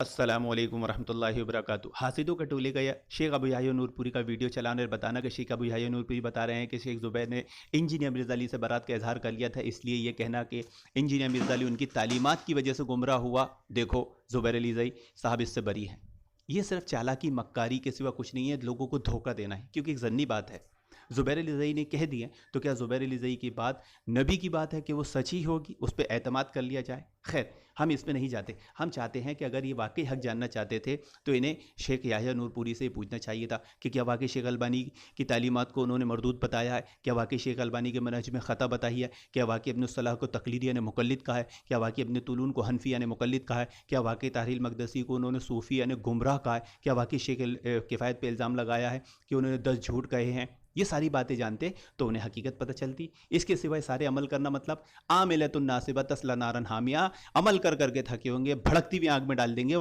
अस्सलामुअलैकुम वरहमतुल्लाहि वबरकातुहू। हासिदों का टोले का शेख अबू याह्या नूरपुरी का वीडियो चलाने और बताना कि शेख अबू याह्या नूरपुरी बता रहे हैं कि शेख ज़ुबैर ने इंजीनियर मिर्ज़ा अली से बारात का इजहार कर लिया था, इसलिए ये कहना कि इंजीनियर मिर्ज़ा अली उनकी तालीमात की वजह से गुमराह हुआ। देखो ज़ुबैर अली साहब इससे बरी हैं। ये सिर्फ चालाकी मक्कारी के सिवा कुछ नहीं है, लोगों को धोखा देना है, क्योंकि एक ज़न्नी बात है। ज़ुबैर अली ने कह दिए तो क्या ज़ुबैर अली की बात नबी की बात है कि वो सच ही होगी, उस पर एतमाद कर लिया जाए? खैर, हम इस पर नहीं जाते। हम चाहते हैं कि अगर ये वाकई हक जानना चाहते थे तो इन्हें शेख याह्या नूरपुरी से पूछना चाहिए था कि क्या वाकई शेख अलबानी की तालीमात को उन्होंने मरदूद बताया है, क्या वाकई शेख अलबानी के मनहज में ख़ता बताई है, क्या वाकई इब्न सलाह को तकलीदी यानी मुक़ल्लिद कहा है, क्या वाकई इब्न तुलून को हनफी यानी मुक़ल्लिद कहा है, क्या वाकई तारील मक़दसी को उन्होंने सूफ़ी यानी गुमराह कहा है, क्या वाकई शेख किफ़ायत पर इल्ज़ाम लगाया है कि उन्होंने 10 झूठ कहे हैं। ये सारी बातें जानते तो उन्हें हकीकत पता चलती। इसके सिवाय सारे अमल करना मतलब आमिलतुन नासिबा तस्ला नारन हामिया, अमल कर करके थके होंगे, भड़कती हुई आग में डाल देंगे।